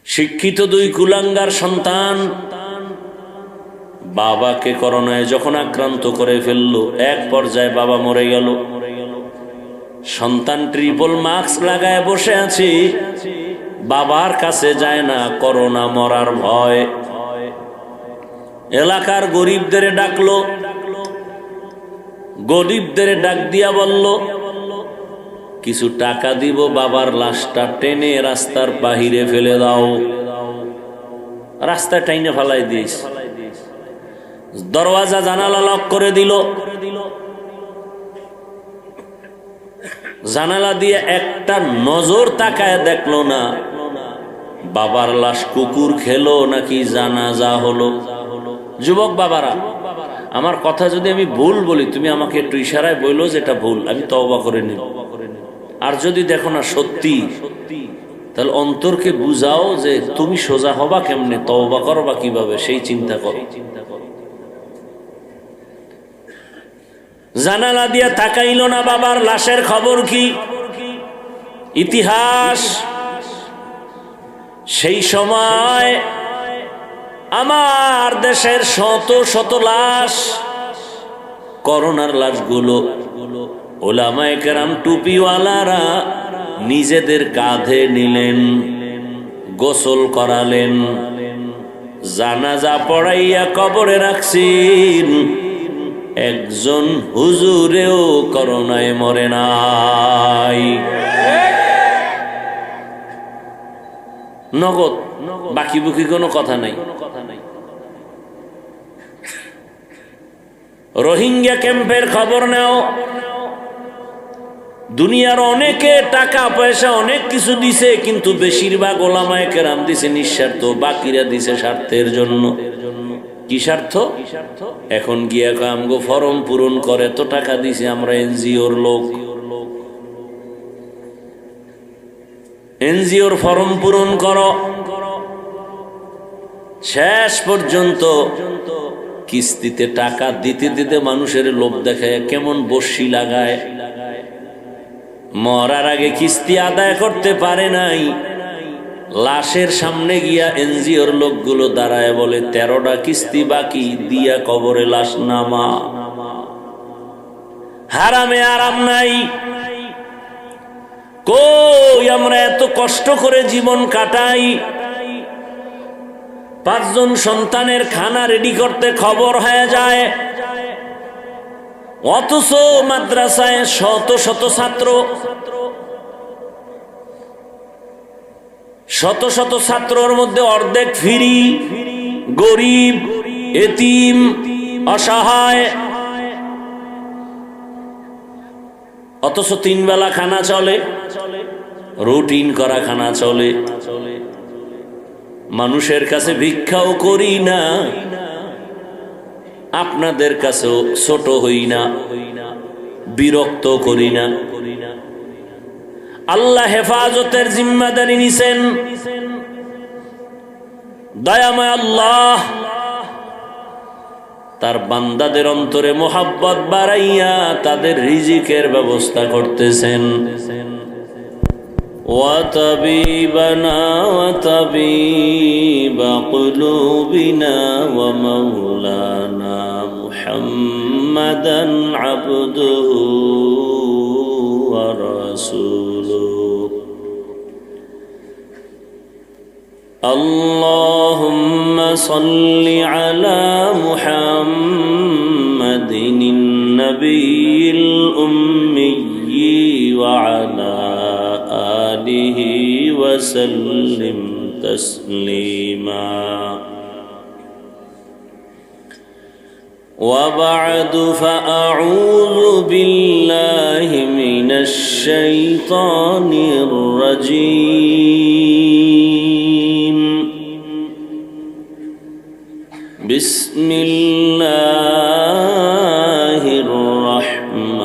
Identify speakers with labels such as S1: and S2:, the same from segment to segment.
S1: শিক্ষিত দুই কুলাঙ্গার সন্তান বাবাকে করোনায় যখন আক্রান্ত করে ফেললো, এক পর্যায়ে বাবা মরে গেল। সন্তান ট্রিপল মাস্ক লাগায় বসে আছে, বাবার কাছে যায় না, করোনা মরার ভয়। এলাকার গরিবদের ডাকলো, গরিবদের ডাক দিয়া বলল, কিছু টাকা দিব, বাবার লাশটা টেনে রাস্তার বাহিরে ফেলে দাও। রাস্তায় টাইনে ফেলাই দিস। দরওয়াজা জানালা লক করে দিল। জানালা দিয়ে একটা নজর তাকায় দেখলো না বাবার লাশ কুকুর খেলো নাকি জানাজা হলো। যুবক বাবারা, আমার কথা যদি আমি ভুল বলি, তুমি আমাকে একটু ইশারায় বললো যে এটা ভুল, আমি তওবা করে নিব। আর যদি দেখো না সত্যি, তাহলে অন্তরকে বুঝাও যে তুমি সোজা হবা কেমনে, তওবা করবা কিভাবে, সেই চিন্তা করো। জানালা দিয়ে তাকাইল না, বাবার লাশের খবর কি? ইতিহাস। সেই সময় আমার দেশের শত শত লাশ, করোনার লাশগুলো ওলামায়ে কেরাম টুপিওয়ালারা নিজেদের কাঁধে নিলেন, গোসল করালেন, জানাজা পড়াইয়া কবরে রাখছেন। একজন হুজুরেও করোনায় মরে নাই। নগদ, বাকি বুকি কোনো কথা নাই। রোহিঙ্গা ক্যাম্পের খবর নাও। দুনিয়ার অনেকে টাকা পয়সা অনেক কিছু দিছে, কিন্তু বেশিরভাগ ওলামায়ে কেরাম দিছে নিঃস্বার্থ, বাকিরা দিছে স্বার্থের জন্য। কি স্বার্থ? এখন গিয়া আমগো ফর্ম পূরণ করে, তো টাকা দিছে, আমরা এনজিওর লোক, এনজিওর ফর্ম পূরণ করো। শেষ পর্যন্ত কিস্তিতে টাকা দিতে দিতে মানুষের লোভ দেখায়, কেমন বর্ষি লাগায়। মরার আগে কিস্তি আদায় করতে পারে নাই, লাশের সামনে গিয়া এনজিওর লোকগুলো দাঁড়ায় বলে 13টা কিস্তি বাকি, দিয়া কবরে লাশ নামা। হারামে আরাম নাই। কই আমরা এত কষ্ট করে জীবন কাটাই, 5 জন সন্তানের খানা রেডি করতে খবর হয়ে যায়, অথচ মাদ্রাসায় শত শত ছাত্র, শত শত ছাত্রর মধ্যে অর্ধেক ফ্রি, গরিব, এতিম, অসহায়। অথচ 3 বেলা খানা চলে, রুটিন করা খানা চলে। মানুষের কাছে ভিক্ষাও করি না, আপনাদের কাছেও ছোট হই না, বিরক্ত করি না। আল্লাহ হেফাজতের জিম্মাদারি নিছেন। দয়াময় আল্লাহ তার বান্দাদের অন্তরে মোহাব্বত বাড়াইয়া তাদের রিজিকের ব্যবস্থা করতেছেন। وطبيبنا وطبيب قلوبنا ومولانا محمدا عبده ورسوله اللهم صل على محمد النبي الأمي وعلى آله وسلم تسليما وبعد فأعوذ بالله من الشيطان الرجيم بسم الله الرحمن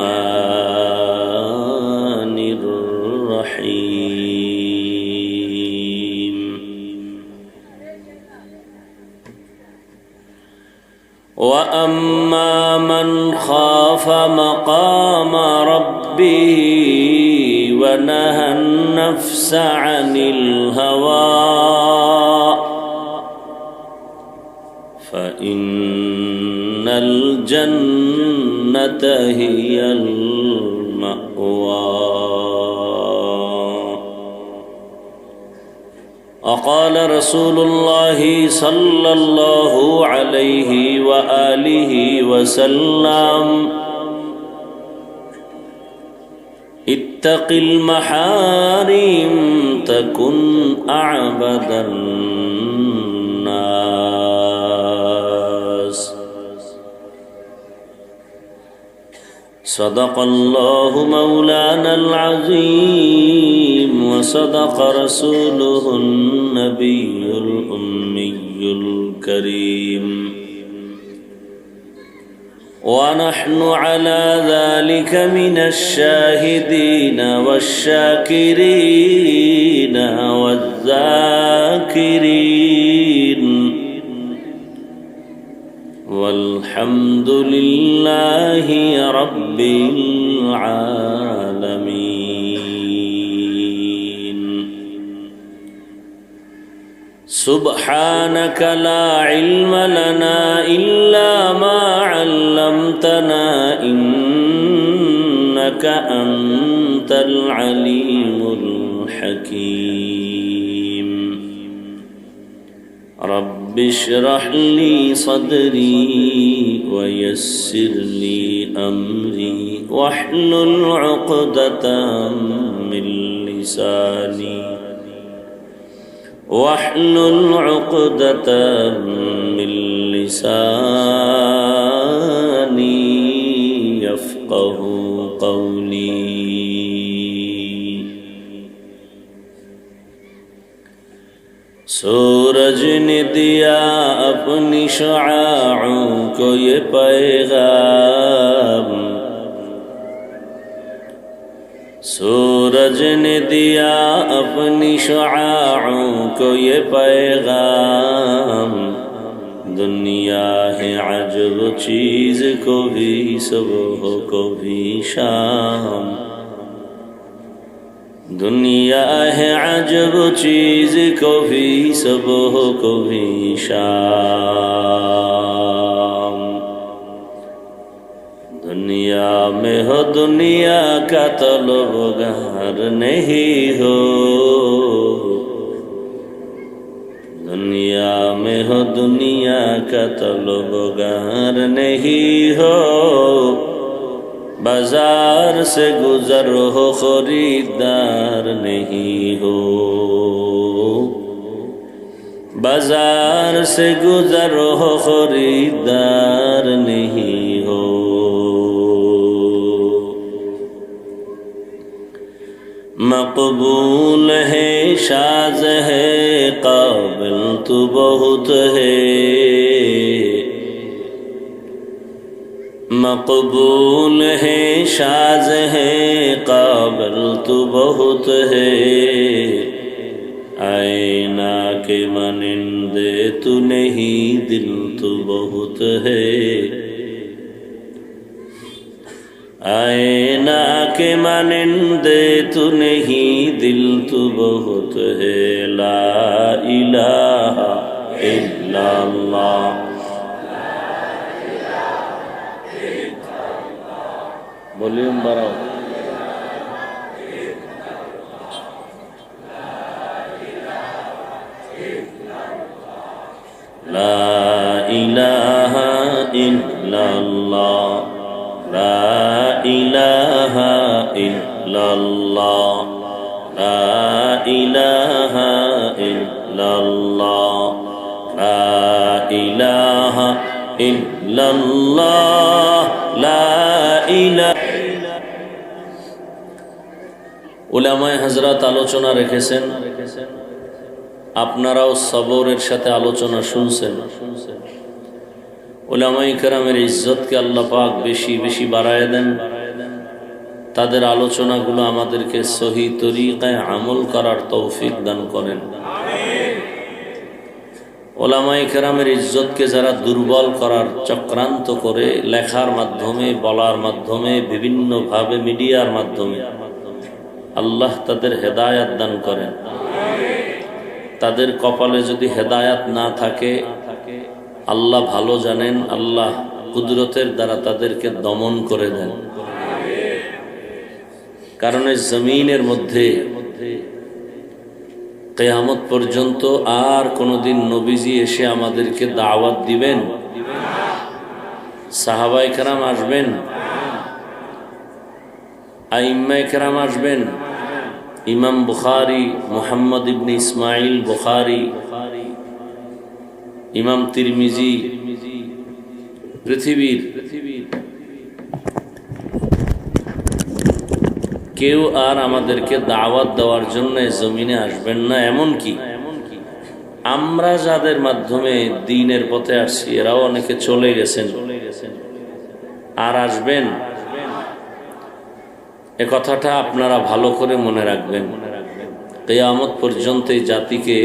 S1: الرحيم وأما من خاف مقام ربه ونهى النفس عن الهوى الجنة هي المأوى. وقال رسول الله صلى الله عليه وآله وسلم اتق المحارم تكن أعبد الناس. صدق الله مولانا العظيم وصدق رسوله النبي الأمي الكريم ونحن على ذلك من الشاهدين والشاكرين والذاكرين والحمد لله رب العالمين. سبحانك لا علم لنا إلا ما علمتنا إنك أنت العليم الحكيم. رب اشرح لي صدري ويسر لي أمري واحلل عقدة من لساني واحلل عقدة من لساني يفقه قولي. सूरज ने दिया अपनी शुआओं को ये पैगाम, सूरज ने दिया अपनी शुआओं को ये पैगाम। दुनिया है अजब चीज़ को भी सुबह को भी शाम, दुनिया है अजब चीज़ को भी सुबह को भी शाम। दुनिया में हो दुनिया का तलबगार नहीं हो, दुनिया में हो दुनिया का तलबगार नहीं हो। बाजार से गुजर हो खरीदार नहीं हो, बाजार से गुजर हो खरीदार नहीं हो। मकबूल है शाज़ है काबिल तू बहुत है, मकबूल है शाज़ है काबिल तू बहुत है। आईना के मानिंदे तू नहीं दिल तू बहुत है, आईना के मानिंदे तू नहीं दिल तू बहुत है। ला इलाहा इल्लल्लाह, वॉल्यूम बढ़ाओ। ला इलाहा इल्लल्लाह, ला इलाहा इल्लल्लाह, ला इलाहा इल्लल्लाह, ला इलाहा इल्लल्लाह, ला इलाहा। উলামায়ে হযরত আলোচনা রেখেছেন, আপনারাও সবরের সাথে আলোচনা শুনছেন। উলামায়ে কেরামের ইজ্জতকে আল্লাহ পাক বেশি বেশি বাড়ায় দেন, তাদের আলোচনাগুলো আমাদেরকে সহি তরিকায় আমল করার তৌফিক দান করেন। উলামায়ে কেরামের ইজ্জতকে যারা দুর্বল করার চক্রান্ত করে লেখার মাধ্যমে, বলার মাধ্যমে, বিভিন্নভাবে মিডিয়ার মাধ্যমে, আল্লাহ তাদের হেদায়াত দান করেন। তাদের কপালে যদি হেদায়াত না থাকে, আল্লাহ ভালো জানেন, আল্লাহ কুদরতের দ্বারা তাদেরকে দমন করে দেন। কারণ এই জমিনের মধ্যে কিয়ামত পর্যন্ত আর কোনোদিন নবীজি এসে আমাদেরকে দাওয়াত দিবেন? সাহাবায়ে কেরাম আসবেন, আইম্মায়ে কেরাম আসবেন, ইমাম বুখারী মুহাম্মদ ইবনে ইসমাইল বুখারী, ইমাম তিরমিজি, পৃথিবীর কেউ আর আমাদেরকে দাওয়াত দেওয়ার জন্য জমিনে আসবেন না। এমনকি আমরা যাদের মাধ্যমে দ্বীনের পথে আসছি এরাও অনেকে চলে গেছেন, আর আসবেন। এ কথাটা আপনারা ভালো করে মনে রাখবেন। কিয়ামত পর্যন্ত এই জাতিকে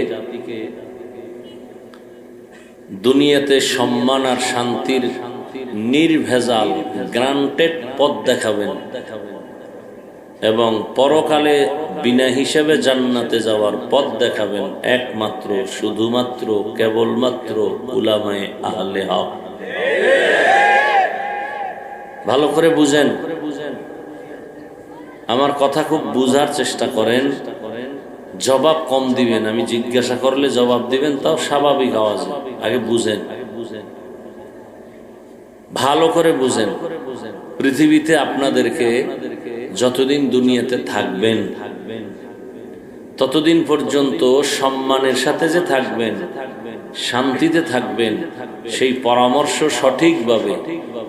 S1: দুনিয়াতে সম্মান আর শান্তির নির্ভেজাল গ্রান্টেড পথ দেখাবেন, এবং পরকালে বিনা হিসেবে জান্নাতে যাওয়ার পথ দেখাবেন একমাত্র শুধুমাত্র কেবলমাত্র উলামায়ে আহলে হক। ভালো করে বুঝেন, আমার কথা খুব বুঝার চেষ্টা করেন। জবাব কম দিবেন, আমি জিজ্ঞাসা করলে জবাব দিবেন, তাও স্বাভাবিক আওয়াজে। আগে বুঝেন, ভালো করে বুঝেন। পৃথিবীতে আপনাদেরকে যতদিন দুনিয়াতে থাকবেন ততদিন পর্যন্ত সম্মানের সাথে যে থাকবেন, শান্তিতে থাকবেন, সেই পরামর্শ সঠিকভাবে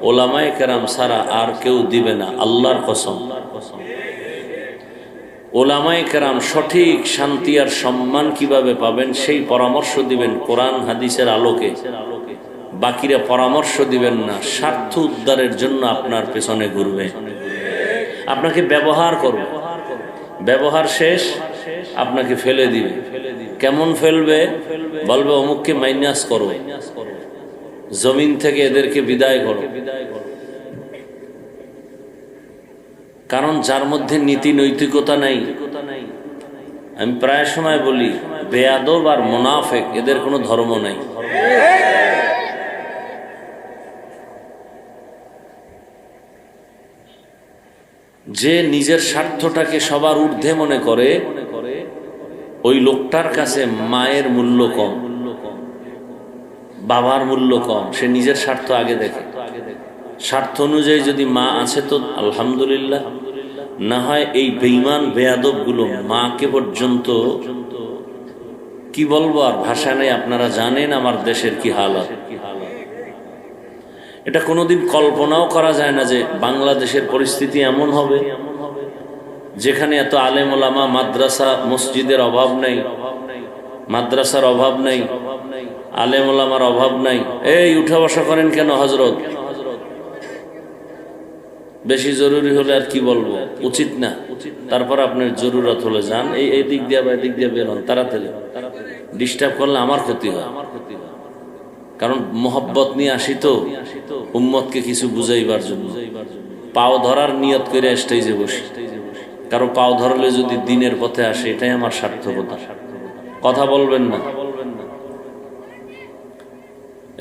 S1: ওলামায়ে কেরাম ছাড়া আর কেউ দিবে না, আল্লাহর কসম। ওলামায়ে কেরাম সঠিক শান্তি আর সম্মান কিভাবে পাবেন সেই পরামর্শ দিবেন কোরআন হাদিসের আলোকে। বাকিরা পরামর্শ দিবেন না, স্বার্থ উদ্ধারের জন্য আপনার পেছনে ঘুরবে, আপনাকে ব্যবহার করবে, ব্যবহার শেষ আপনাকে ফেলে দিবে। কেমন ফেলবে? বলবে অমুককে মাইনাস করো, জমিন থেকে এদেরকে বিদায় করো। কারণ যার মধ্যে নীতি নৈতিকতা নাই, আমি প্রায় সময় বলি বেয়াদব আর মুনাফিক, এদের কোনো ধর্ম নাই। যে নিজের স্বার্থটাকে সবার ঊর্ধ্বে মনে করে, ওই লোকটার কাছে মায়ের মূল্য কম, বাবার মূল্য কম। সে নিজের স্বার্থ আগে দেখে। স্বার্থ অনুযায়ী যদি মা আছে তো আলহামদুলিল্লাহ, না হয় এই বেঈমান বেয়াদব গুলো মাকে পর্যন্ত কি বলবো আর ভাষা নেই। আপনারা জানেন আমার দেশের কি হালত। এটা কোনোদিন কল্পনাও করা যায় না যে বাংলাদেশের পরিস্থিতি এমন হবে যেখানে এত আলেম ওলামা, মাদ্রাসা মসজিদের অভাব নাই, মাদ্রাসার অভাব নাই, আলেম ওলামার অভাব নাই। এই উঠা বসা করেন কেন হযরত? বেশি জরুরি হলে আর কি বলবো, উচিত না। তারপর আপনার জরুরত হলে যান, এই দিক দিয়ে বা এদিক দিয়ে বের হন তাড়াতাড়ি। ডিস্টার্ব করলে আমার ক্ষতি হয়, কারণ মোহব্বত নিয়ে আসি তো উম্মতকে কিছু বুঝাইবার জন্য। পাও ধরার নিয়ত করে স্টেজে বসি, কারো পাও ধরলে যদি দিনের পথে আসে, এটাই আমার সার্থকতা। কথা বলবেন না,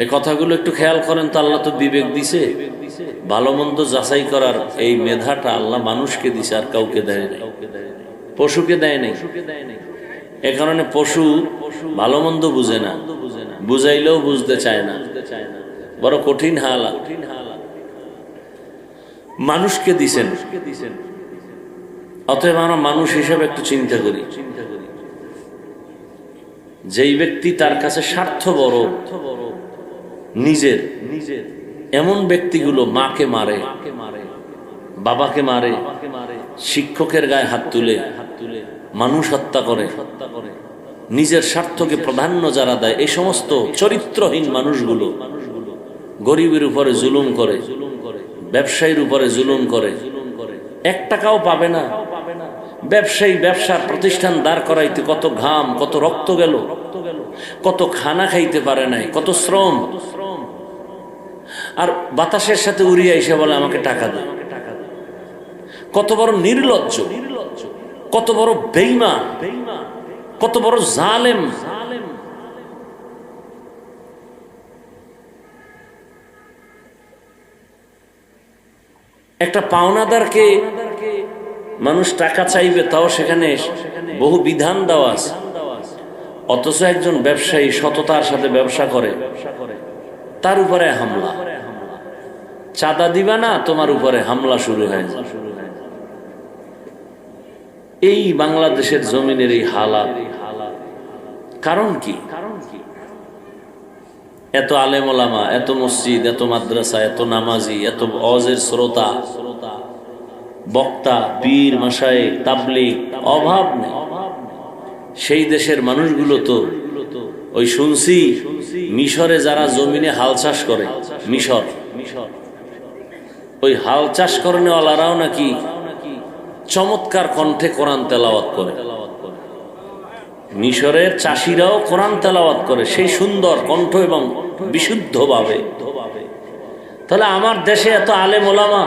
S1: এই কথাগুলো একটু খেয়াল করেন তো। আল্লাহ তো বিবেক দিছে, ভালো মন্দ যাচাই করার এই মেধাটা আল্লাহ মানুষকে দিছে, আর কাউকে দেয় নাই, পশুকে দেয় নাই। এ কারণে পশু ভালো মন্দ বুঝে না, বুঝাইলেও বুঝতে চায় না, বড় কঠিন হালাত। মানুষকে দিছেন, অতএব আমরা মানুষ হিসেবে একটু চিন্তা করি। যেই ব্যক্তি তার কাছে স্বার্থ বড় নিজের, এমন ব্যক্তিগুলো মাকে মারে, বাবাকে মারে, শিক্ষকের গায়ে হাত তুলে, মানুষ হত্যা করে, নিজের স্বার্থকে প্রাধান্য যারা দেয়, এই সমস্ত চরিত্রহীন মানুষগুলো গরিবের উপরে জুলুম করে, ব্যবসায়ীর উপরে জুলুম করে, 1 টাকাও পাবে না। ব্যবসায়ী ব্যবসার প্রতিষ্ঠান দাঁড় করাইতে কত ঘাম, কত রক্ত গেল, কত খানা খাইতে পারে নাই, কত শ্রম, আর বাতাসের সাথে উড়িয়ে এসে বলে আমাকে টাকা দে। কত বড় নির্লজ্জ, কত বড় বেঈমান, কত বড় জালেম। একটা পাওনাদারকে মানুষ টাকা চাইবে, তাও সেখানে বহু বিধান দেওয়া আছে। অথচ একজন ব্যবসায়ী সততার সাথে ব্যবসা করে, তার উপরে হামলা। চাঁদা দিবা না, তোমার উপরে হামলা শুরু হয়ে যায়। এই বাংলাদেশের জমিনের এই হালাত, কারণ কি? এত আলেম ওলামা, এত মসজিদ, এত মাদ্রাসা, এত নামাজি, এত ওয়াজের শ্রোতা, বক্তা, পীর, মাশায়েখ, তাবলীগ, অভাব নেই। সেই দেশের মানুষগুলো তো ওই শুনছি মিশরে যারা জমিনে হাল চাষ করে, মিশর ওই হাল চাষ করেনওয়ালারাও নাকি চমৎকার কণ্ঠে কোরআন তেলাওয়াত করে। মিশরের চাষিরাও কোরআন তেলাওয়াত করে সেই সুন্দর কণ্ঠ এবং বিশুদ্ধভাবে। তাহলে আমার দেশে এত আলেম ওলামা,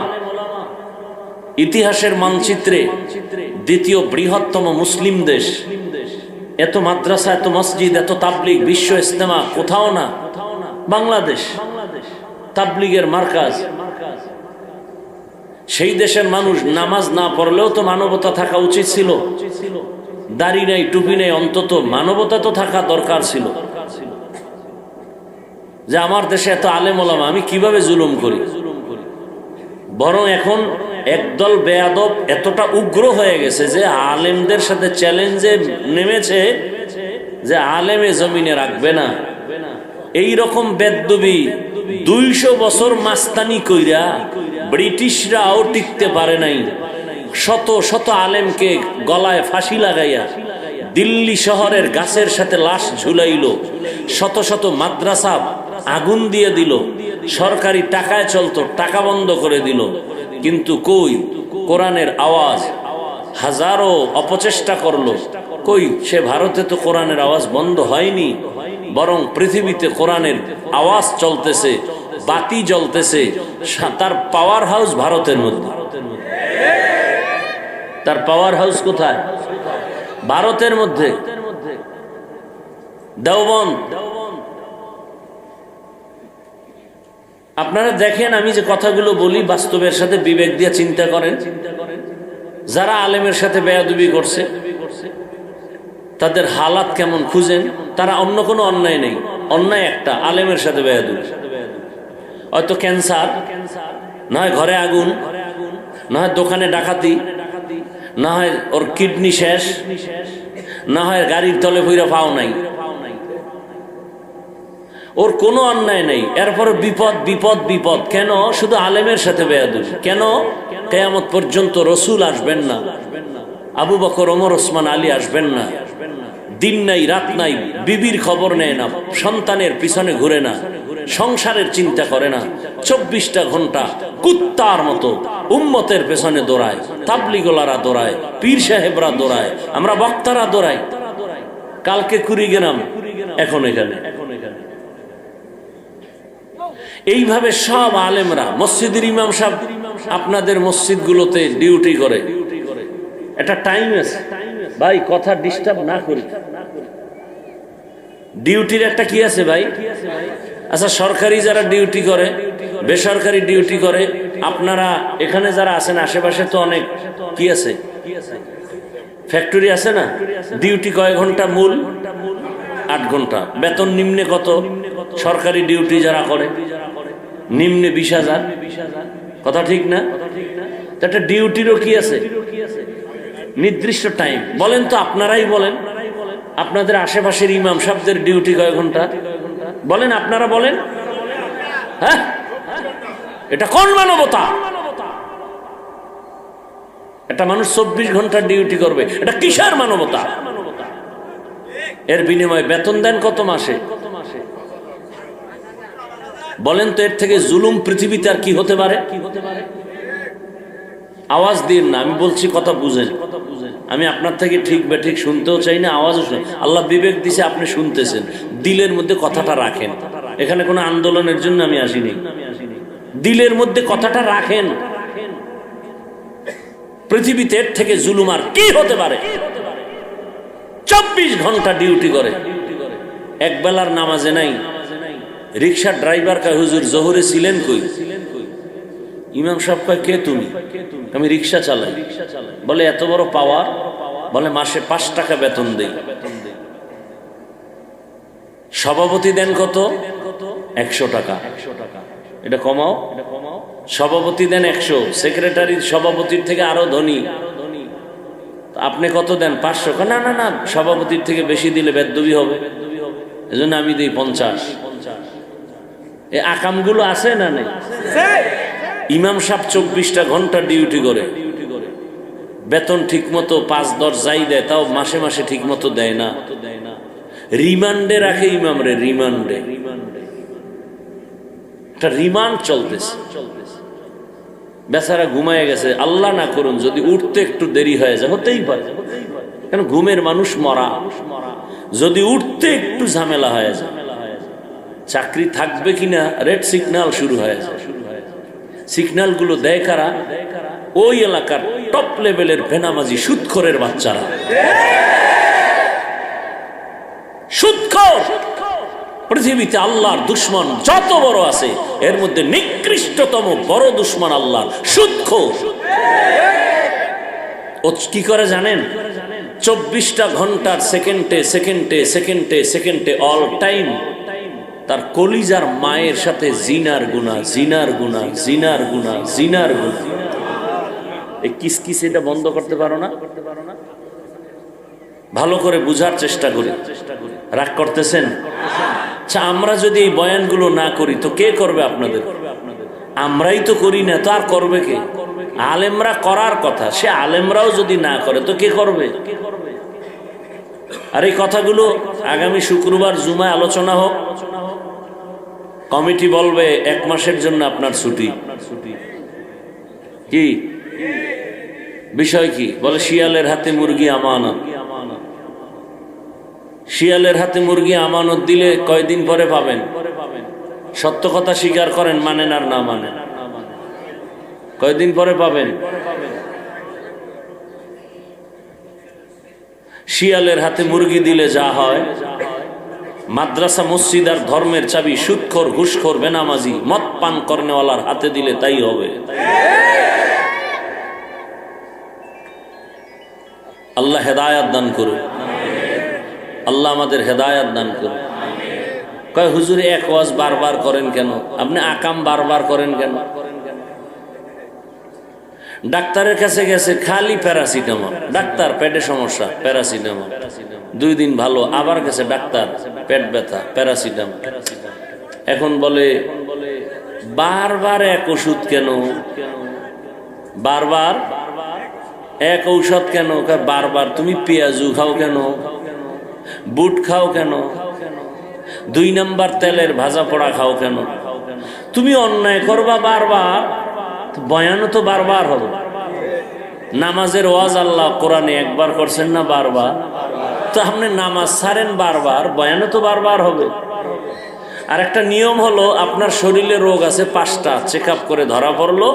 S1: ইতিহাসের মানচিত্রে দ্বিতীয় বৃহত্তম মুসলিম দেশ, এত মাদ্রাসা, এত মসজিদ, এত তাবলীগ, বিশ্ব ইজতেমা, কোথাও না। বাংলাদেশ তাবলীগের মার্কাজ। সেই দেশের মানুষ নামাজ না পড়লেও তো মানবতা থাকা উচিত ছিল। দাড়ি নেই, টুপি নেই, অন্তত মানবতা তো থাকা দরকার ছিল। যে আমার দেশে এত আলেম ওলামা, আমি কিভাবে জুলুম করি? বরং এখন একদল বেয়াদব এতটা উগ্র হয়ে গেছে যে আলেমদের সাথে চ্যালেঞ্জে নেমেছে যে আলেমে জমিনে রাখবে না। এই রকম বেদ্যবি 200 বছর মাস্তানি কইরা ব্রিটিশরাও টিকতে পারে নাই। শত শত আলেমকে গলায় ফাঁসি লাগাইয়া দিল্লি শহরের গাছের সাথে লাশ ঝুলাইল, শত শত মাদ্রাসা আগুন দিয়ে দিল, সরকারি টাকায় চলতো, টাকা বন্ধ করে দিল। কিন্তু কই কোরআনের আওয়াজ? হাজারো অপচেষ্টা করলো, কই সে ভারতে তো কোরআনের আওয়াজ বন্ধ হয়নি, বরং পৃথিবীতে কোরআনের আওয়াজ চলতেছে, বাতি জ্বলতেছে। তার পাওয়ার হাউস ভারতের মধ্যে। তার পাওয়ার হাউস কোথায়? ভারতের মধ্যে, দেওবন্দ। আপনারা দেখেন, আমি যে কথাগুলো বলি বাস্তবের সাথে বিবেক দিয়ে চিন্তা করেন। যারা আলেমের সাথে বেয়াদবি করছে তাদের হালাত কেমন খুঁজেন। তারা অন্য কোনো অন্যায় নেই, অন্যায় একটা, আলেমের সাথে বেয়াদবি। হয়তো ক্যান্সার, না হয় ঘরে আগুন, না হয় দোকানে ডাকাতি, না হয় ওর কিডনি শেষ, না হয় গাড়ির তলে ভইরা পাও নাই। ওর কোনো অন্যায় নেই, এরপর বিপদ বিপদ বিপদ। কেন? শুধু আলেমের সাথে বেয়াদবি। কেন? কিয়ামত পর্যন্ত রসুল আসবেন না, আবু বকর, ওমর, ওসমান, আলী আসবেন না। দিন নাই রাত নাই, বিবির খবর নেয় না, সন্তানের পিছনে ঘুরে না, সংসারের চিন্তা করে না, 24টা ঘন্টা কুত্তার মতো উম্মতের পেছনে দৌড়ায়। তাবলিগলারা দৌড়ায়, পীর সাহেবরা দৌড়ায়, আমরা বক্তারা দৌড়াই। কালকে কুড়িগ্রাম, এখন এখানে। এইভাবে সব আলেমরা, মসজিদের ইমাম সাহেব আপনাদের মসজিদগুলোতে ডিউটি করে। একটা টাইম আছে ভাই, কথা ডিস্টার্ব না করি। ডিউটির একটা কি আছে ভাই? আচ্ছা, সরকারি যারা ডিউটি করে, বেসরকারি ডিউটি করে, আপনারা এখানে যারা আছেন আশেপাশে তো অনেক কি আছে, ফ্যাক্টরি আছে না? ডিউটি কয় ঘন্টা? মূল 8 ঘন্টা। বেতন নিম্নে কত? সরকারি ডিউটি যারা করে নিম্নে 20,000। কথা ঠিক না? একটা ডিউটিরও কি আছে? নির্দিষ্ট টাইম। বলেন তো, আপনারাই বলেন, আপনাদের আশেপাশের ইমাম সাহেবদের ডিউটি কয় ঘন্টা? বলেন, আপনারা বলেন। হ্যাঁ, এটা কোন মানবতা? একটা মানুষ 24 ঘন্টা ডিউটি করবে, এটা কিসের মানবতা? এর বিনিময়ে বেতন দেন কত মাসে? বলেন তো, এর থেকে জুলুম পৃথিবীতে আর কি হতে পারে? আওয়াজ দিন না, আমি বলছি, কথা বুঝেন। আমি আপনার থেকে ঠিক বেঠিক শুনতেও চাই না, আওয়াজও শুনে। আল্লাহ বিবেক দিছে, আপনি শুনতেছেন, দিলের মধ্যে কথাটা রাখেন। এখানে কোনো আন্দোলনের জন্য আমি আসিনি, দিলের মধ্যে কথাটা রাখেন। পৃথিবীতে এর থেকে জুলুম আর কি হতে পারে? 24 ঘন্টা ডিউটি করে, এক বেলার নামাজে নাই। রিক্সা ড্রাইভার কয়, হুজুর জোহরে ছিলেন কই? ইমাম সাহেব কয়, কে তুমি? আমি রিক্সা চালাই। বলে এত বড় পাওয়ার? বলে মাসে 5 টাকা বেতন দেই। সভাপতি দেন কত? 100 টাকা। এটা কমাও। সভাপতি দেন 100, সেক্রেটারি সভাপতির থেকে আরো ধনী। আপনি কত দেন? 500। না না না, সভাপতির থেকে বেশি দিলে বেদবি হবে, এজন্য আমি দিই 50। এই আকামগুলো আছে না নেই? ইমাম সাহেব 24টা ঘন্টা ডিউটি করে, বেতন ঠিক মতো 5-10 যাই দেয়, তাও মাসে মাসে ঠিক মতো দেয় না। রিমান্ডে রাখে ইমামরে, রিমান্ডে। একটা রিমান্ড চলতেছে, বেচারা ঘুমায় গেছে। আল্লাহ না করুন যদি উঠতে একটু দেরি হয়ে যায়, হতেই পারে, কেন ঘুমের মানুষ মরা। যদি উঠতে একটু ঝামেলা হয়ে যায়, চাকরি থাকবে কিনা রেড সিগন্যাল শুরু হয়ে যায়। সিগন্যাল গুলো দেয় কারা? ওই এলাকার টপ লেভেলের বেনামাজি সুদখোরের বাচ্চারা। সুদখোর পৃথিবীতে আল্লাহর দুশ্মন যত বড় আছে, এর মধ্যে নিকৃষ্টতম বড় দুশ্মন আল্লাহর সুদখোর। ও কি করে জানেন? 24টা ঘন্টার সেকেন্ডে সেকেন্ডে সেকেন্ডে সেকেন্ডে অল টাইম তার কলিজার মায়ের সাথে জিনার গুনাহ, জিনার গুনাহ, জিনার গুনাহ, জিনার গুনাহ। এই কিসকিস এটা বন্ধ করতে পারো না? ভালো করে বুঝার চেষ্টা করি। রাগ করতেছেন? আচ্ছা, আমরা যদি এই বয়ানগুলো না করি তো কে করবে আপনাদের? আমরাই তো করি না, তো আর করবে কে? আলেমরা করার কথা, সে আলেমরাও যদি না করে তো কে করবে? আর এই কথাগুলো আগামী শুক্রবার জুমায় আলোচনা হোক। কমিটি বলবে 1 মাসের জন্য আপনার ছুটি। কি বিষয়? কি বলে? শিয়ালের হাতে মুরগি আমানত। শিয়ালের হাতে মুরগি আমানত দিলে কয়দিন পরে পাবেন? সত্য কথা স্বীকার করেন, মানেন আর না মানেন, কয়দিন পরে পাবেন? শিয়ালের হাতে মুরগি দিলে যা হয়, মাদ্রাসা মসজিদ আর ধর্মের চাবি সুদখোর ঘুষখোর বেনামাজি মদ পান করনেওয়ালার হাতে দিলে তাই হবে। আল্লাহ হেদায়াত দান করুন, আল্লাহ আমাদের হেদায়াত দান করুন। কয় হুজুরে এক ওয়াজ বারবার করেন কেন? আপনি আকাম বারবার করেন কেন? ডাক্তারের কাছে গেছে, খালি প্যারাসিটামল। ডাক্তার পেটে সমস্যা, প্যারাসিটামল। 2 দিন ভালো, আবার গেছে ডাক্তার, পেট ব্যথা, প্যারাসিটামল। এখন বলে বারবার এক ওষুধ কেন? বারবার এক ঔষধ কেন? বারবার তুমি পেঁয়াজু খাও কেন? বুট খাও কেন? 2 নাম্বার তেলের ভাজা পোড়া খাও কেন? তুমি অন্যায় করবা বারবার, বয়ানও তো বারবার হবে। নামাজের ওয়াজ আল্লাহ কোরআনে একবার করছেন না বারবার? তো আপনি নামাজ ছাড়েন বারবার, বয়ানও তো বারবার হবে। আর একটা নিয়ম হলো, আপনার শরীরে রোগ আছে 5টা, চেক আপ করে ধরা পড়লো,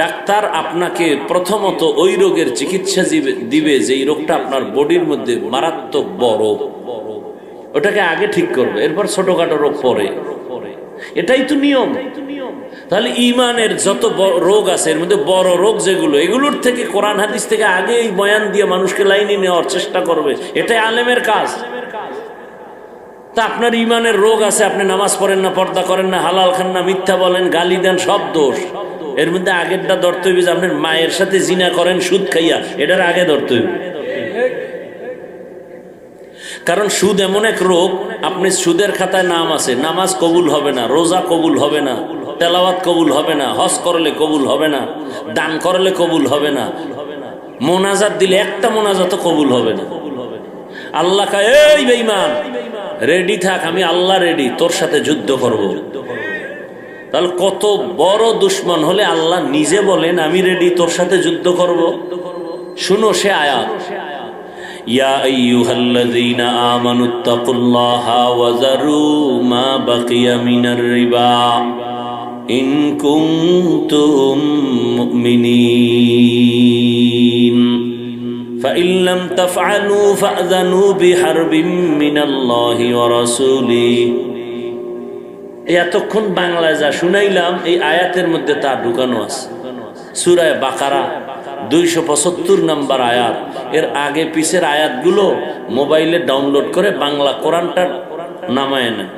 S1: ডাক্তার আপনাকে প্রথমত ওই রোগের চিকিৎসা দিবে যেই রোগটা আপনার বডির মধ্যে মারাত্মক বড়, ওটাকে আগে ঠিক করবে, এরপর ছোটখাটো রোগ পরে। এটাই তো নিয়ম। তাহলে ইমানের যত রোগ আছে এর মধ্যে বড় রোগ যেগুলো, এগুলোর থেকে কোরআন হাদিস থেকে আগে এই বয়ান দিয়ে মানুষকে লাইনে নেওয়ার চেষ্টা করবে, এটাই আলেমের কাজ। তা আপনার ইমানের রোগ আছে, আপনি নামাজ পড়েন না, পর্দা করেন না, হালাল খান না, মিথ্যা বলেন, গালি দেন, সব দোষ। এর মধ্যে আগেরটা ধরতে হইবে যে আপনার মায়ের সাথে জিনা করেন সুদ খাইয়া, এটার আগে ধরতে হইবে। কারণ সুদ এমন এক রোগ, আপনি সুদের খাতায় নাম আছে, নামাজ কবুল হবে না, রোজা কবুল হবে না, তেলাওয়াত কবুল হবে না, হজ করলে কবুল হবে না, দান করলে কবুল হবে না, মোনাজাত দিলে একটা মোনাজাত কবুল হবে না। আল্লাহ কয়, এই বেঈমান রেডি থাক, আমি আল্লাহ রেডি, তোর সাথে যুদ্ধ করব। তাহলে কত বড় দুশ্মন হলে আল্লাহ নিজে বলেন আমি রেডি, তোর সাথে যুদ্ধ করব। শুনো সে আয়াত, ইয়া আইয়ুহাল্লাযীনা আমানুত্তাকুল্লাহা ওয়া যারু মা বাকিয়া মিনার রিবা ইন কুনতুম মুমিনিন ফাইন লাম তাফআলু ফাযনু বিহারবিন মিনাল্লাহি ওয়া রাসূলিহি এতক্ষণ বাংলায় যা শুনাইলাম এই আয়াতের মধ্যে তা ঢুকানো আছে। সূরা বাকারা 275 নম্বর আয়াত। এর আগে পিছের আয়াতগুলো মোবাইলে ডাউনলোড করে বাংলা কোরআনটা নামায় নেন।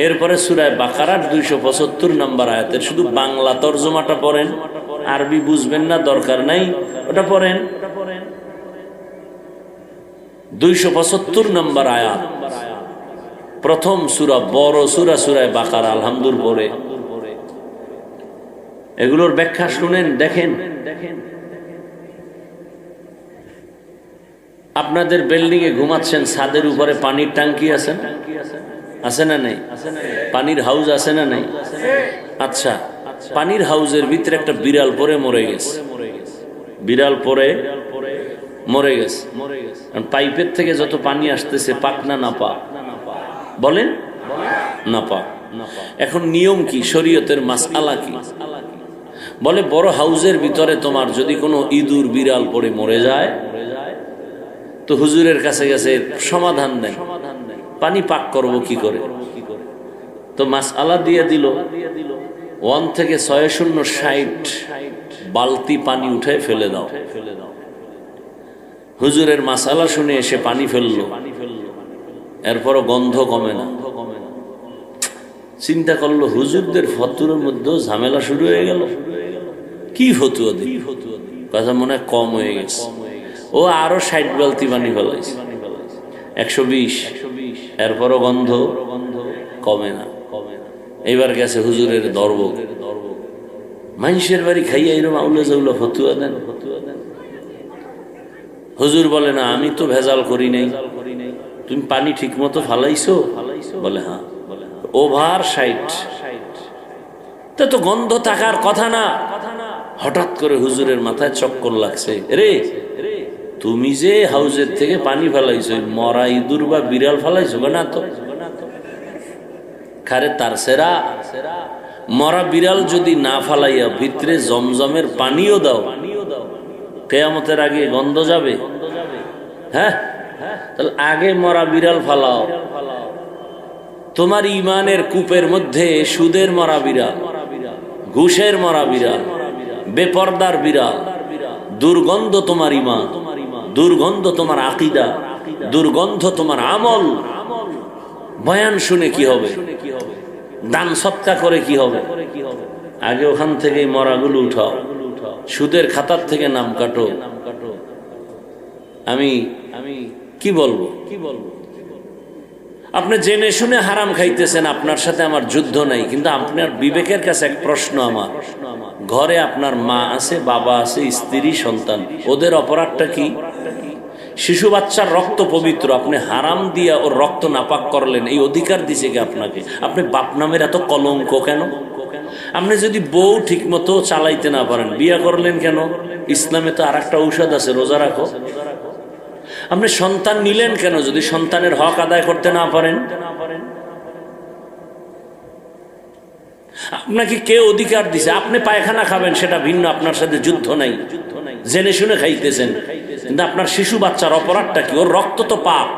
S1: এরপরে সূরা বাকারার 275 নম্বর আয়াতের শুধু বাংলা তরজমাটা পড়েন, আরবি বুঝবেন না, দরকার নাই, ওটা পড়েন। 275 নম্বর আয়াত, প্রথম সূরা, বড় সূরা, সূরা বাকারা। আলহামদুলিল্লাহ পড়ে এগুলোর ব্যাখ্যা শুনেন, দেখেন। আপনাদের বিল্ডিং এ ঘুমাচ্ছেন, ছাদের উপরে পানির ট্যাঙ্কি আছে না? আছে না নেই? পানির হাউস আছে না নেই? আচ্ছা, পানির হাউসের ভিতরে একটা বিড়াল পরে মরে গেছে। বিড়াল পরে মরে গেছে। পাইপের থেকে যত পানি আসতেছে, পাক না না পাক? বলেন না পাক। এখন নিয়ম কি, শরীয়তের মাসআলা কি? বলে বড় হাউসের ভিতরে তোমার যদি কোনো ইঁদুর বিড়াল পড়ে মরে যায় তো হুজুরের কাছে গেছে সমাধান দেন, পানি পাক করব কি করে? তো মাসআলা দিয়ে দিল, 1 থেকে 6060 বালতি পানি উঠে ফেলে দাও। হুজুরের মাসআলা শুনে এসে পানি ফেললো, এরপরও গন্ধ কমে না। চিন্তা করলো হুজুরদের ফতুয়ার মধ্যে ঝামেলা শুরু হয়ে গেল। কি ফতুয়া দিই, কথা মনে হয় কম হয়ে গেছে। ও আরো 60 বালতি পানি ফেলাইছে, 120, এরপরও গন্ধ কমে না। এবার গেছে হুজুরের দরব, মানুষের বাড়ি খাইয়া এরকম আউলা জাউলা ফতুয়া দেন। হুজুর বলে না, আমি তো ভেজাল করি নাই, তুমি পানি ঠিক মতো ফালাইছো? বলে হ্যাঁ। ওভার 60, তো গন্ধ থাকার কথা না। হঠাৎ করে হুজুরের মাথায় চক্কর লাগছে, রে তুমি যে হাউজের থেকে পানি ফেলাইছো, মরা ইঁদুর বা বিড়াল ফেলাইছো না? তো খারে তার সেরা মরা বিড়াল যদি না ফালাইয়া ভিতরে জমজমের পানিও দাও, কিয়ামতের আগে গন্ধ যাবে? হ্যাঁ, তাহলে আগে মরা বিড়াল ফালাও। তোমার ইমানের কূপের মধ্যে সুদের মরা বিড়াল, ঘুষের মরা বিড়াল, বেপরদার বিড়াল, দুর্গন্ধ তোমার ইমান, দুর্গন্ধ তোমার আকীদা, দুর্গন্ধ তোমার আমল। বয়ান শুনে কি হবে? দান সৎকা করে কি হবে? আগে ওখান থেকে মরাগুলো উঠাও, সুদের খাতার থেকে নাম কাটো। আমি কি বলবো? আপনি জেনে শুনে হারাম খাইতেছেন, আপনার সাথে আমার যুদ্ধ নাই, কিন্তু আপনার বিবেকের কাছে এক প্রশ্ন আমার। ঘরে আপনার মা আছে, বাবা আছে, স্ত্রী, সন্তান, ওদের অপরাধটা কি? শিশু বাচ্চার রক্ত পবিত্র, আপনি হারাম দিয়া ওর রক্ত নাপাক করলেন, এই অধিকার দিছে কি আপনাকে? আপনি বাপ নামের এত কলঙ্ক কেন? আপনি যদি বউ ঠিক মতো চালাইতে না পারেন, বিয়ে করলেন কেন? ইসলামে তো আর একটা ঔষধ আছে, রোজা রাখো। আপনি সন্তান নিলেন কেন যদি সন্তানের হক আদায় করতে না পারেন? আপনাকে কে অধিকার দিছে? আপনি পায়খানা খাবেন সেটা ভিন্ন, আপনার সাথে যুদ্ধ নাই, জেনে শুনে খাইতেছেন, কিন্তু আপনার শিশু বাচ্চার অপরাধটা কি? ওর রক্ত তো পাপ।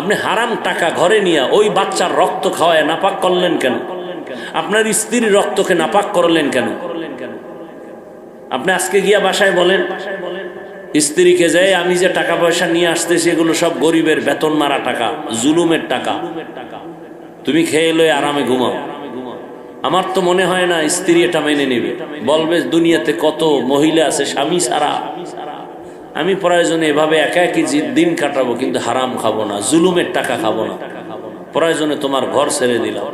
S1: আপনি হারাম টাকা ঘরে নিয়ে ওই বাচ্চার রক্ত খাওয়ায় নাপাক করলেন কেন? আপনার স্ত্রীর রক্তকে নাপাক করলেন কেন? আপনি আজকে গিয়া বাসায় বলেন স্ত্রীকে, যে আমি যে টাকা পয়সা নিয়ে আসতেছি এগুলো সব গরিবের বেতন মারা টাকা, জুলুমের টাকা, তুমি খেয়ে লয়ে আরামে ঘুমাও। আমার তো মনে হয় না স্ত্রী এটা মেনে নেবে, বলবে দুনিয়াতে কত মহিলা আছে স্বামী ছাড়া, আমি প্রয়োজনে এভাবে একা একই দিন কাটাবো, কিন্তু হারাম খাবো না, জুলুমের টাকা খাবো না, প্রয়োজনে তোমার ঘর ছেড়ে দিলাম।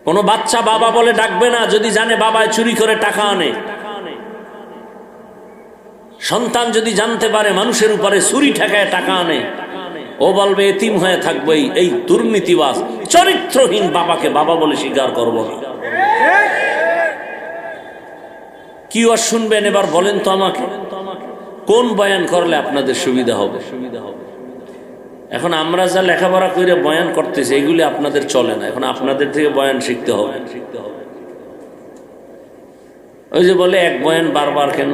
S1: কোনো বাচ্চা বাবা বলে ডাকবে না যদি জানে বাবায় চুরি করে টাকা আনে। সন্তান যদি জানতে পারে মানুষের উপরে চুরি ঠেকায় টাকা আনে, ও বলবে এতিম হয়ে থাকবে, এই দুর্নীতিবাজ চরিত্রহীন বাবাকে বাবা বলে স্বীকার করবো না। কি আর শুনবেন এবার বলেন তো আমাকে, কোন বয়ান করলে আপনাদের সুবিধা হবে? এখন আমরা যা লেখাপড়া করে বয়ান করতেছি এগুলি আপনাদের চলে না, এখন আপনাদের থেকে বয়ান শিখতে হবে। ওই যে বলে এক বয়ান বারবার কেন?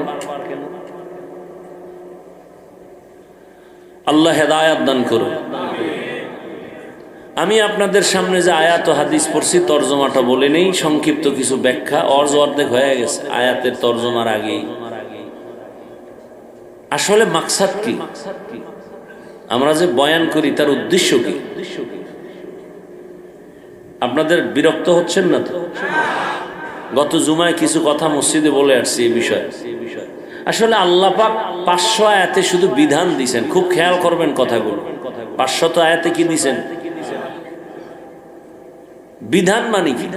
S1: আল্লাহ হেদায়াত দান করুন। আমি আপনাদের সামনে যে আয়াত ও হাদিস পড়ছি তর্জমাটা বলে নেই, সংক্ষিপ্ত কিছু ব্যাখ্যা। অর্ধেক হয়ে গেছে আয়াতের তর্জমার আগেই। আসলে মাকসাদ কি, আমরা যে বয়ান করি তার উদ্দেশ্য কি? আপনাদের বিরক্ত হচ্ছেন না তো? গত জুমায় কিছু কথা মসজিদে বলে আসছি এই বিষয়ে। আসলে আল্লাহ পাক 500 আয়াতে শুধু বিধান দিছেন, খুব খেয়াল করবেন কথাগুলো। 500 আয়াতে কি দিছেন? বিধান মানে কি?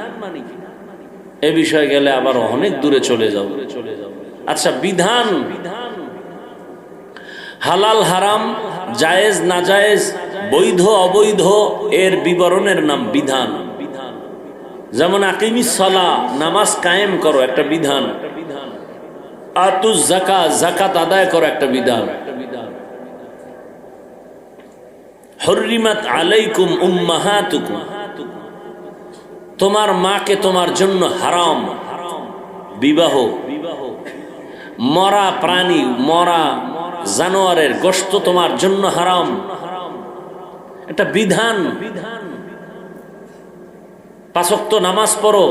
S1: এ বিষয়ে গেলে আবার অনেক দূরে চলে যাব। আচ্ছা, বিধান হালাল হারাম, জায়েজ না জায়েজ, বৈধ অবৈধ, এর বিবরণের নাম বিধান। যেমন আকিমিস সালাহ, নামাজ কায়েম করো, একটা বিধান। আতুজ যাকাত, যাকাত আদায় করো, একটা বিধান। হুররিমাত আলাইকুম উম্মাহাতুকুম, তোমার মাকে তোমার জন্য হারাম। বিবাহ, মরা প্রাণী, মরা জানোয়ারের গোশত তোমার জন্য হারাম, একটা বিধান। 5 ওয়াক্ত নামাজ পড়ো,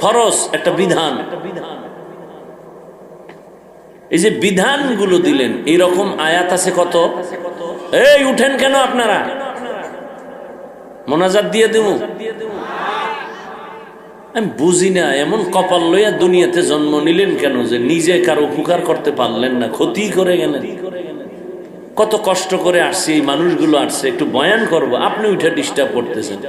S1: ফরজ, একটা বিধান। এই যে বিধানগুলো দিলেন, এইরকম আয়াত আছে কত? এই উঠেন কেন আপনারা? মোনাজাত দিয়ে দেব? আমি বুঝি না, এমন কপাল লইয়া দুনিয়াতে জন্ম নিলেন কেন যে নিজে কারো উপকার করতে পারলেন না, ক্ষতি করে গেলেন। কত কষ্ট করে আসছে, এই মানুষগুলো আসছে, একটু বয়ান করবো, আপনি উঠে ডিস্টার্ব করতেছেন।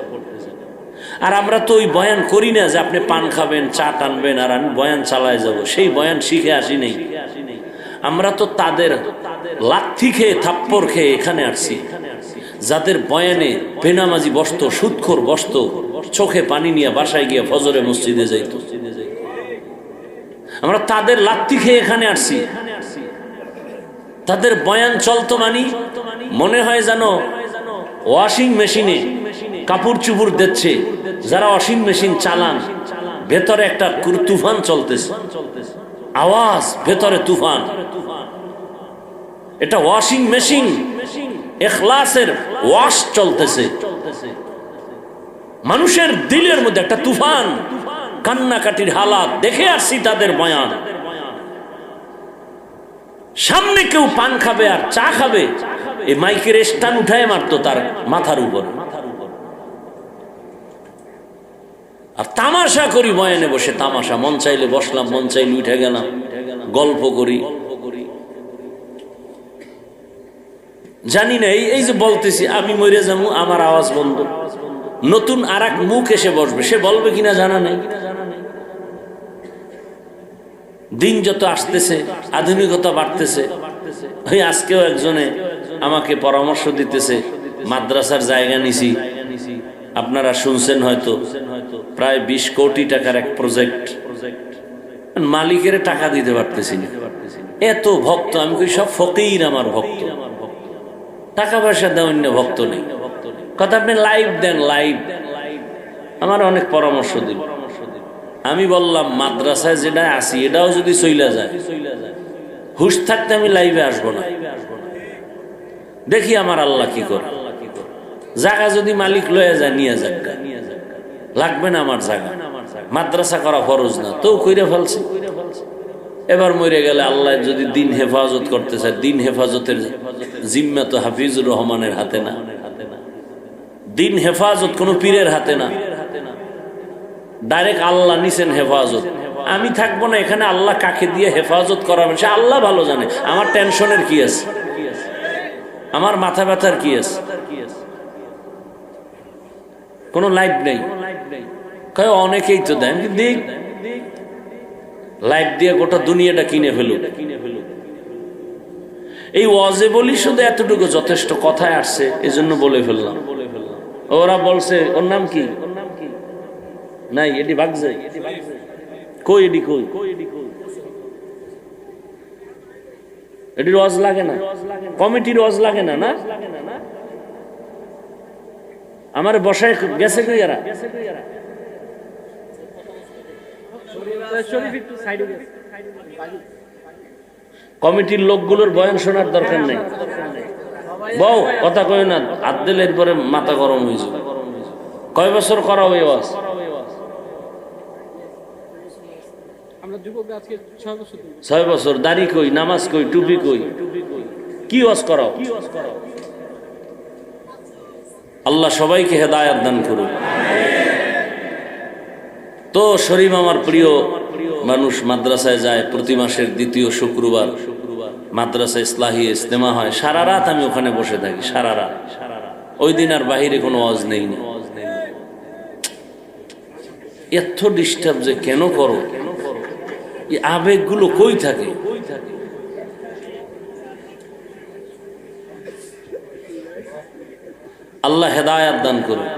S1: আর আমরা তো ওই বয়ান করি না যে আপনি পান খাবেন, চা টানবেন আর আমি বয়ান চালায় যাব, সেই বয়ান শিখে আসি নেই। আমরা তো তাদের লাথি খেয়ে, থাপ্পড় খেয়ে এখানে আসছি, যাদের বয়ানে বেনামাজি বসতো, সুদখোর বসতো, চোখে পানি নিয়ে বাসায় গিয়ে ফজরে মসজিদে যাইত। আমরা তাদের লাথি খেয়ে এখানে আসছি। তাদের বয়ান চলতো মানি মনে হয় জানো ওয়াশিং মেশিনে কাপড় চুপড় দিচ্ছে, যারা ওয়াশিং মেশিন চালান, ভেতরে একটা তুফান চলতেছে, আওয়াজ, ভেতরে তুফান। এটা ওয়াশিং মেশিন, ইখলাসের ওয়াশ চলতেছে। মানুষের দিলের মধ্যে একটা তুফান, কান্নাকাটির হালাত দেখে আসছি তাদের বয়ান। সামনে কেউ পান খাবে আর চা খাবে, এই মাইকের স্ট্যান্ড উঠায় মারতো তার মাথার উপর। আর তামাশা করি বয়ানে বসে, তামাশা, মন চাইলে বসলাম, মন চাইলে উঠে গেলাম, গল্প করি। জানি না এই যে বলতেছি আমি মরে যাবো, আমার আওয়াজ বন্ধ, নতুন আর এক মুখ এসে বসবে, সে বলবে কিনা জানা নেই। দিন যত আসতেছে, আধুনিকতা বাড়তেছে। ওই আজকেও একজনে আমাকে পরামর্শ দিতেছে, মাদ্রাসার জায়গা নিছি, আপনারা শুনছেন হয়তো, প্রায় 20 কোটি টাকার এক প্রজেক্ট, মালিকের টাকা দিতে পারতেছি না। এত ভক্ত, আমি কই সব ফকির আমার ভক্ত, টাকা পয়সা দেওয়ার ভক্ত নেই। কথা আপনি লাইভ দেন, লাইভ। আমার অনেক পরামর্শ দিল। আমি বললাম মাদ্রাসায় যেটা আসি এটাও যদি চইলা যায়, হুশ থাকতে আমি লাইভে আসবো না, দেখি আমার আল্লাহ কি করে। জায়গা যদি মালিক লয়ে যায়, নিয়ে যাক, লাগবে না আমার জায়গা। মাদ্রাসা করা ফরজ না, তো কইরা ফেলছি। এবার মরে গেলে আল্লাহ যদি দিন হেফাজত করতে চায়, দিন হেফাজতের জিম্মা তো হাফিজুর রহমানের হাতে না। দিন হেফাজত কোনো পীরের হাতে না, ডাইরেক্ট আল্লাহ নিছেন হেফাজত। আমি থাকবো না এখানে, আল্লাহ কাকে দিয়ে হেফাজত করাবেন সে আল্লাহ ভালো জানে। আমার টেনশনের কি আছে, আমার মাথা ব্যথার কি আছে? কোনো লাইফ নেই। অনেকেই তো দেন, দেখ লাইফ দিয়ে গোটা দুনিয়াটা কিনে ফেলুক। এই ওয়াজে বলি শুধু এতটুকু যথেষ্ট, কথায় আসছে এজন্য বলে ফেললাম। ওরা বলছে ওর নাম কি নাই, এটি ভাগছে কই, এটি কই, এটি ওয়াজ লাগে না, কমিটির ওয়াজ লাগে না। না আমার বসায় গেছে কই এরা? কমিটির লোকগুলোর বয়ান শোনার দরকার নেই। বউ কথা কই না, হাত দিলে এরপরে মাথা গরম হয়ে যাবে। কয় বছর করা ওই ওয়াজ?
S2: আমরা যুবকরা আজকে 6 বছর।
S1: 6 বছর। দাড়ি কই, নামাজ কই, টুপি কই, কি ওয়াজ করাও? আল্লাহ সবাইকে হেদায়েত দান করুন। তো শরীফ আমার প্রিয় মানুষ মাদ্রাসায় যায় প্রতি মাসের দ্বিতীয় শুক্রবার, মাদ্রাসা ইসলাহি ইজতেমা হয়। সারা রাত আমি ওখানে বসে থাকি, সারা রাত। ওই দিন আর বাহিরে কোনো ওয়াজ নেই না। এত ডিস্টার্ব যে কেন করো? এই আবেগগুলো কই থাকে? আল্লাহ হেদায়েত দান করুন।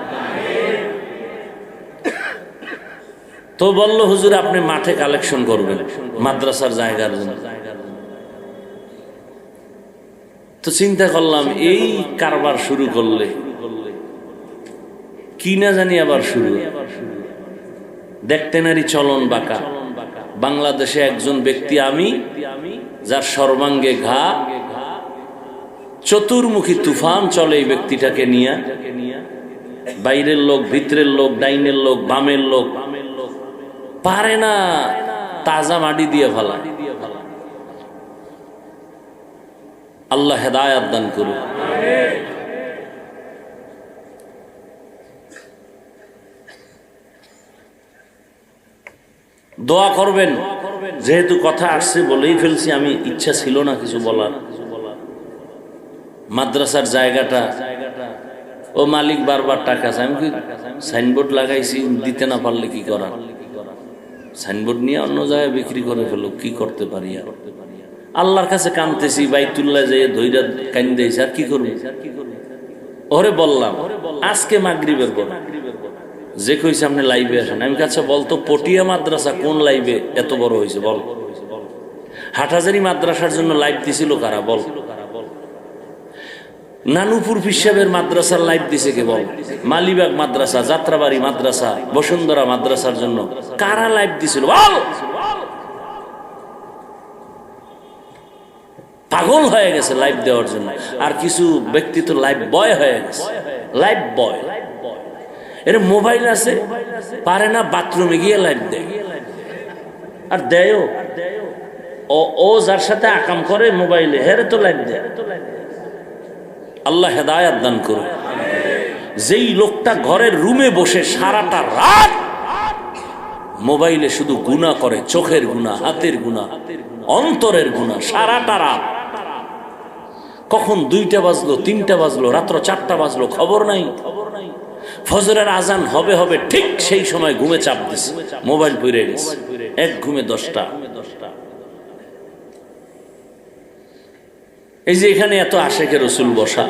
S1: তো বলল হুজুর আপনি মাঠে কালেকশন করবেন মাদ্রাসার জায়গার জন্য। তো চিন্তা করলাম এই কারবার শুরু করলে কি না জানি আবার শুরু। দেখতে নারী চলন বাঁকা। বাংলাদেশে একজন ব্যক্তি আমি, যার সর্বাঙ্গে ঘা, চতুর্মুখী তুফান চলে এই ব্যক্তিটাকে নিয়ে। বাইরের লোক, ভিতরের লোক, ডাইনের লোক, বামের লোক পারে না তাজা মাটি দিয়ে ফেলা। আল্লাহ হেদায়েত দান করুন। দোয়া করবেন। যেহেতু কথা আসছে বলেই ফেলছি, আমি ইচ্ছা ছিল না কিছু বলার। মাদ্রাসার জায়গাটা ও মালিক বারবার টাকা চায়। আমি সাইনবোর্ড লাগাইছি, দিতে না পারলে কি করা? সাইনবোর্ড নিয়ে অন্য জায়গায় বিক্রি করে ফেলো, কি করতে পারি আর? আল্লাহর কাছে কাঁদতেছি, বাইতুল্লাহ যেয়ে ধৈর্য কান্দেছি, আর কি করবো? ওরে বললাম আজকে মাগরিবের পর যে কইছে আপনি লাইভে আসেন। আমি কাছে বলতো পটিয়া মাদ্রাসা কোন লাইভে এত বড় হয়েছে বল? হাটহাজারী মাদ্রাসার জন্য লাইভ দিছিল কারা বল? নানুপুর পিসাবের মাদ্রাসার লাইভ দিছে কে বল? মালিবাগ মাদ্রাসা, যাত্রাবাড়ি মাদ্রাসা, বসুন্ধরা মাদ্রাসার জন্য কারা লাইভ দিছিল বল? পাগল হয়ে গেছে লাইভ দেওয়ার জন্য। আর কিছু ব্যক্তি তো লাইভ বয় হয়ে গেছে, লাইভ বয়। এর মোবাইল আছে, পারে না বাথরুমে গিয়ে লাইভ দেয়। আর দেয়ও ও যার সাথে আকাম করে মোবাইলে, হেরে তো লাইভ দেয়। আল্লাহ হেদায়েত দান করুন। যেই লোকটা ঘরের রুমে বসে সারাটা রাত মোবাইলে শুধু গুনাহ করে, চোখের গুনাহ, হাতের গুনাহ, অন্তরের গুনাহ, সারাটা রাত। কখন 2টা বাজলো, 3টা বাজলো, রাত্র 4টা বাজলো, খবর নাই। ফজরের আজান হবে হবে ঠিক সেই সময় ঘুমে চাপ দিছে, মোবাইল পড়ে গেছে, এক ঘুমে 10টা। এই যে এখানে এত আশেকে রসুল বসা,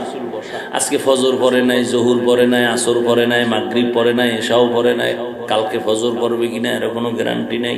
S1: আজকে ফজর পড়ে নাই, জহুর পড়ে নাই, আসর পড়ে নাই, মাগরিব পড়ে নাই, এশাও পড়ে নাই, কালকে ফজর পড়বে কিনা এর কোনো গ্যারান্টি নাই।